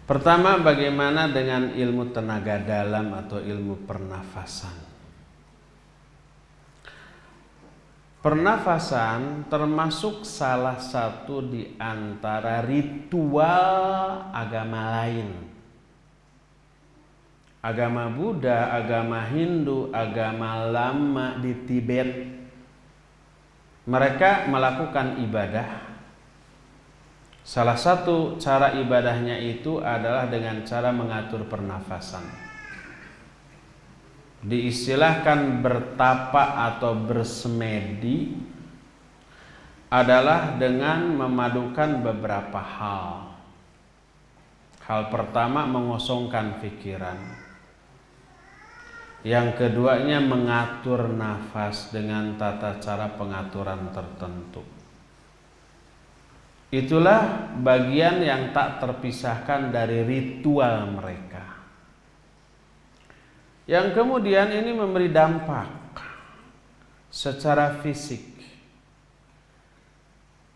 Pertama, bagaimana dengan ilmu tenaga dalam atau ilmu pernafasan? Pernafasan termasuk salah satu di antara ritual agama lain. Agama Buddha, agama Hindu, agama lama di Tibet, mereka melakukan ibadah. Salah satu cara ibadahnya itu adalah dengan cara mengatur pernafasan. Diistilahkan bertapa atau bersemedi adalah dengan memadukan beberapa hal. Hal pertama, mengosongkan pikiran. Yang keduanya, mengatur nafas dengan tata cara pengaturan tertentu. Itulah bagian yang tak terpisahkan dari ritual mereka. Yang kemudian ini memberi dampak secara fisik.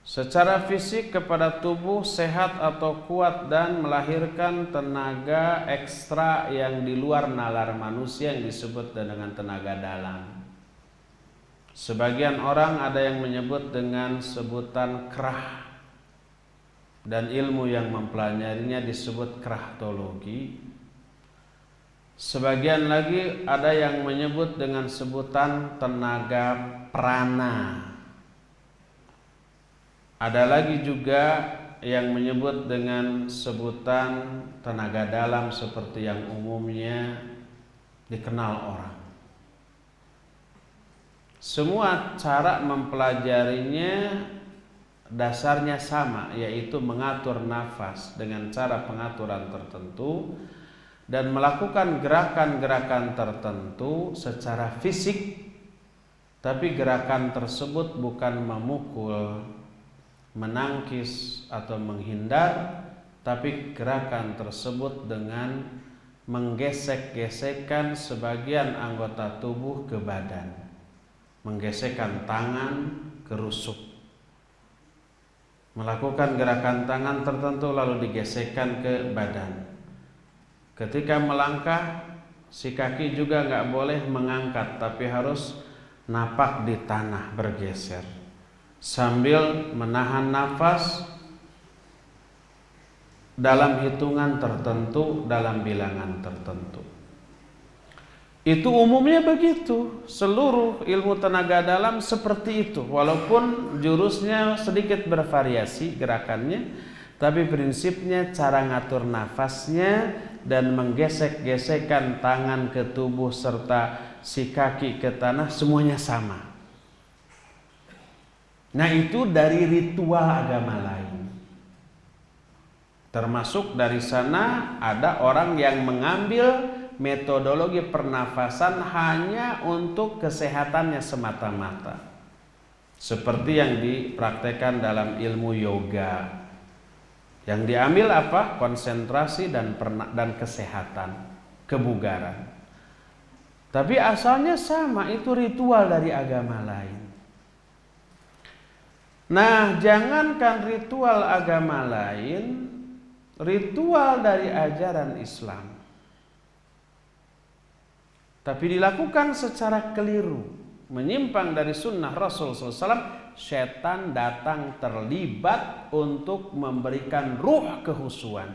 Secara fisik kepada tubuh sehat atau kuat dan melahirkan tenaga ekstra yang di luar nalar manusia yang disebut dengan tenaga dalam. Sebagian orang ada yang menyebut dengan sebutan krah. Dan ilmu yang mempelajarinya disebut krahtologi. Sebagian lagi ada yang menyebut dengan sebutan tenaga prana. Ada lagi juga yang menyebut dengan sebutan tenaga dalam seperti yang umumnya dikenal orang. Semua cara mempelajarinya dasarnya sama, yaitu mengatur nafas dengan cara pengaturan tertentu dan melakukan gerakan-gerakan tertentu secara fisik, tapi gerakan tersebut bukan memukul, menangkis atau menghindar, tapi gerakan tersebut dengan menggesek-gesekkan sebagian anggota tubuh ke badan, menggesekkan tangan ke rusuk. Melakukan gerakan tangan tertentu lalu digesekkan ke badan. Ketika melangkah, si kaki juga nggak boleh mengangkat, tapi harus napak di tanah bergeser sambil menahan nafas dalam hitungan tertentu, dalam bilangan tertentu. Itu umumnya begitu. Seluruh ilmu tenaga dalam seperti itu. Walaupun jurusnya sedikit bervariasi gerakannya, tapi prinsipnya cara ngatur nafasnya dan menggesek-gesekkan tangan ke tubuh serta si kaki ke tanah semuanya sama. Nah, itu dari ritual agama lain. Termasuk dari sana ada orang yang mengambil metodologi pernafasan hanya untuk kesehatannya semata-mata. Seperti yang dipraktekkan dalam ilmu yoga. Yang diambil apa? Konsentrasi dan kesehatan, kebugaran. Tapi asalnya sama, itu ritual dari agama lain. Nah, jangankan ritual agama lain, ritual dari ajaran Islam, tapi dilakukan secara keliru, menyimpang dari sunnah Rasul SAW, setan datang terlibat untuk memberikan ruh kehusuan.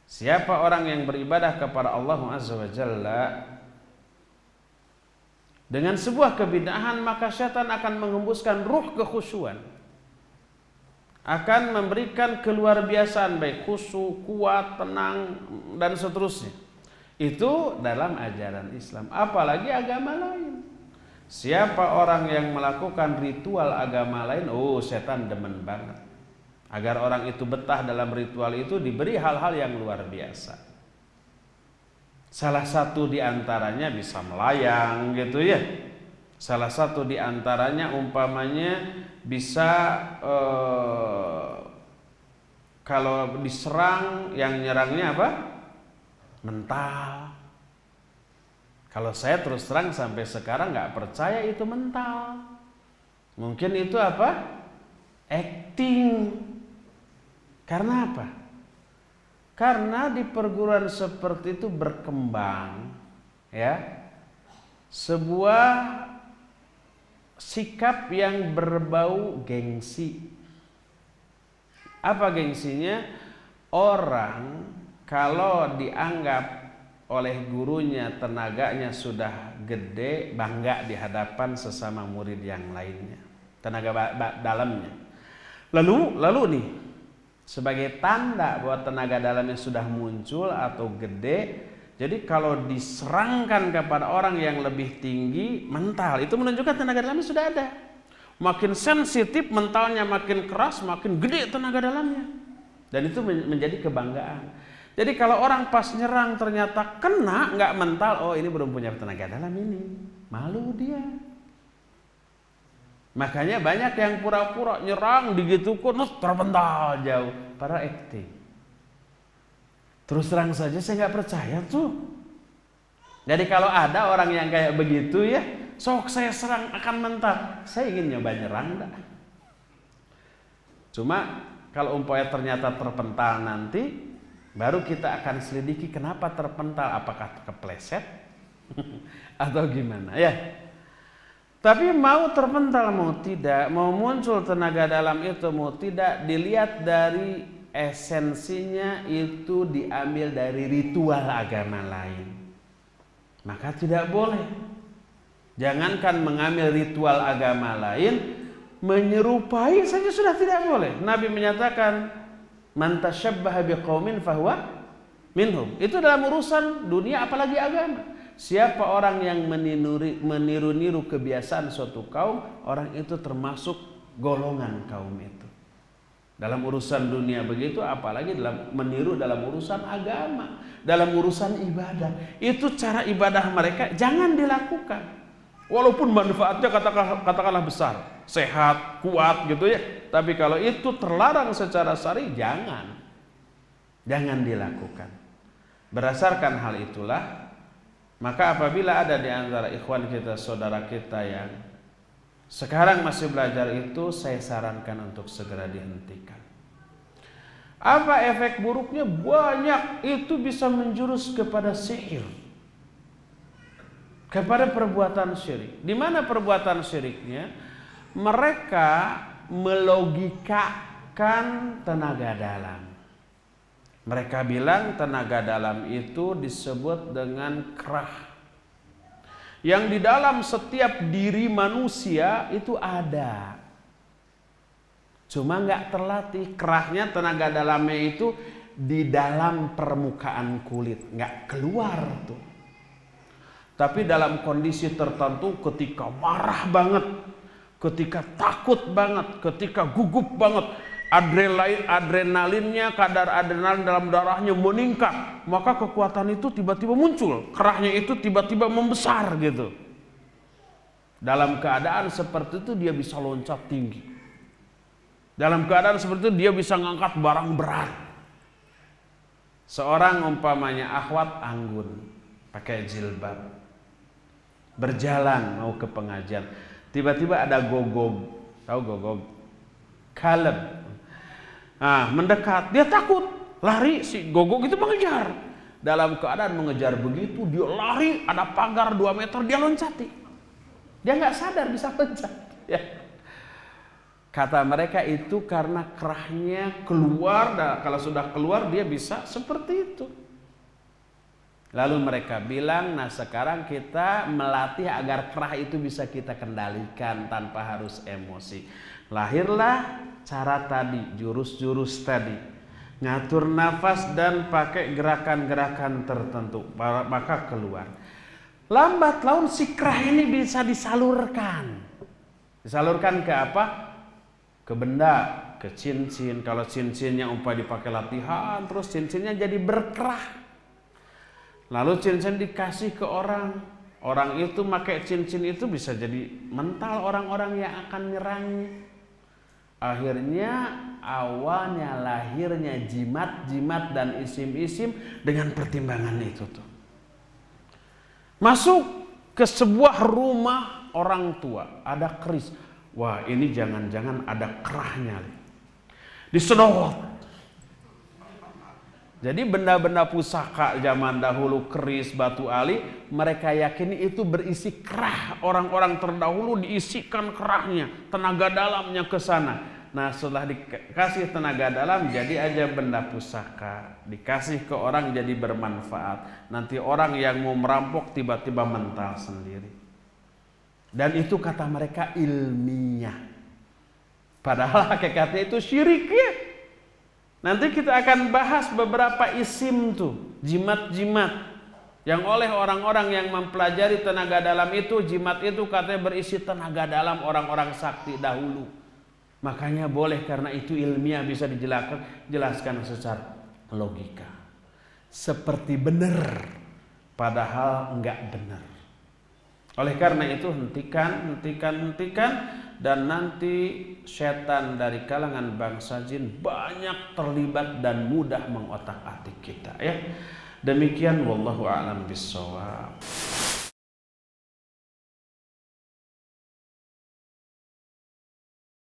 Siapa orang yang beribadah kepada Allah Azza wa Jalla dengan sebuah kebid'ahan, maka setan akan menghembuskan ruh kekhusyuan, akan memberikan keluar biasaan baik khusyuk, kuat, tenang dan seterusnya. Itu dalam ajaran Islam, apalagi agama lain. Siapa orang yang melakukan ritual agama lain, setan demen banget. Agar orang itu betah dalam ritual itu, diberi hal-hal yang luar biasa. Salah satu di antaranya bisa melayang gitu ya. Salah satu di antaranya umpamanya bisa kalau diserang, yang nyerangnya apa? Mental. Kalau saya terus terang sampai sekarang nggak percaya itu mental. Mungkin itu apa? Acting. Karena apa? Karena di perguruan seperti itu berkembang ya sebuah sikap yang berbau gengsi. Apa gengsinya? Orang kalau dianggap oleh gurunya tenaganya sudah gede, bangga di hadapan sesama murid yang lainnya, tenaga dalamnya. Lalu nih, sebagai tanda bahwa tenaga dalamnya sudah muncul atau gede, jadi kalau diserangkan kepada orang yang lebih tinggi mental, itu menunjukkan tenaga dalamnya sudah ada. Makin sensitif mentalnya, makin keras, makin gede tenaga dalamnya. Dan itu menjadi kebanggaan. Jadi kalau orang pas nyerang ternyata kena, nggak mental, oh ini belum punya tenaga dalam ini. Malu dia. Makanya banyak yang pura-pura nyerang digitukan terpental jauh. Para acting. Terus terang saja saya nggak percaya tuh. Jadi kalau ada orang yang kayak begitu ya, sok saya serang akan mental. Saya ingin nyoba nyerang dah. Cuma kalau umpamanya ternyata terpental nanti, baru kita akan selidiki kenapa terpental, apakah kepleset atau gimana ya. Tapi mau terpental mau tidak, mau muncul tenaga dalam itu mau tidak, dilihat dari esensinya itu diambil dari ritual agama lain. Maka tidak boleh. Jangankan mengambil ritual agama lain, menyerupai saja sudah tidak boleh. Nabi menyatakan, man tashabbaha biqaumin fahuwa minhum. Itu dalam urusan dunia apalagi agama. Siapa orang yang meniru-niru kebiasaan suatu kaum, orang itu termasuk golongan kaum itu. Dalam urusan dunia begitu, apalagi meniru dalam urusan agama, dalam urusan ibadah. Itu cara ibadah mereka jangan dilakukan. Walaupun manfaatnya katakanlah besar, sehat, kuat gitu ya. Tapi kalau itu terlarang secara syar'i, jangan dilakukan. Berdasarkan hal itulah, maka apabila ada di antara ikhwan kita, saudara kita yang sekarang masih belajar itu, saya sarankan untuk segera dihentikan. Apa efek buruknya? Banyak, itu bisa menjurus kepada sihir, kepada perbuatan syirik. Di mana perbuatan syiriknya? Mereka melogikakan tenaga dalam. Mereka bilang tenaga dalam itu disebut dengan krah. Yang di dalam setiap diri manusia itu ada. Cuma nggak terlatih. Krahnya, tenaga dalamnya itu di dalam permukaan kulit, nggak keluar tuh. Tapi dalam kondisi tertentu, ketika marah banget, ketika takut banget, ketika gugup banget, adrenalinnya, kadar adrenalin dalam darahnya meningkat, maka kekuatan itu tiba-tiba muncul, kerahnya itu tiba-tiba membesar gitu. Dalam keadaan seperti itu dia bisa loncat tinggi. Dalam keadaan seperti itu dia bisa ngangkat barang berat. Seorang umpamanya akhwat anggun, pakai jilbab, berjalan mau ke pengajian, tiba-tiba ada gogog, tahu gogog? Kaleb. Nah, mendekat, dia takut, lari, si gogog itu mengejar. Dalam keadaan mengejar begitu, dia lari, ada pagar 2 meter, dia loncati. Dia nggak sadar bisa loncat. Ya. Kata mereka itu karena kerahnya keluar, dan kalau sudah keluar dia bisa seperti itu. Lalu mereka bilang, nah sekarang kita melatih agar kerah itu bisa kita kendalikan tanpa harus emosi. Lahirlah cara tadi, jurus-jurus tadi. Ngatur nafas dan pakai gerakan-gerakan tertentu, maka keluar. Lambat laun si kerah ini bisa disalurkan. Disalurkan ke apa? Ke benda, ke cincin. Kalau cincinnya umpamanya dipakai latihan, terus cincinnya jadi berkerah. Lalu cincin dikasih ke orang. Orang itu pakai cincin itu bisa jadi mental orang-orang yang akan nyerangnya. Akhirnya awalnya lahirnya jimat-jimat dan isim-isim dengan pertimbangan itu tuh. Masuk ke sebuah rumah orang tua, ada keris. Wah, ini jangan-jangan ada kerahnya. Disedot. Jadi benda-benda pusaka zaman dahulu, keris, batu ali, mereka yakini itu berisi kerah. Orang-orang terdahulu diisikan kerahnya, tenaga dalamnya ke sana. Nah, setelah dikasih tenaga dalam, jadi aja benda pusaka. Dikasih ke orang jadi bermanfaat. Nanti orang yang mau merampok tiba-tiba mental sendiri. Dan itu kata mereka ilmiah. Padahal hakikatnya itu syirik ya. Nanti kita akan bahas beberapa isim tuh, jimat-jimat yang oleh orang-orang yang mempelajari tenaga dalam itu, jimat itu katanya berisi tenaga dalam orang-orang sakti dahulu. Makanya boleh karena itu ilmiah, bisa dijelaskan secara logika. Seperti benar, padahal enggak benar. Oleh karena itu hentikan. Dan nanti setan dari kalangan bangsa jin banyak terlibat dan mudah mengotak-atik kita ya. Demikian wallahu a'lam bishawab.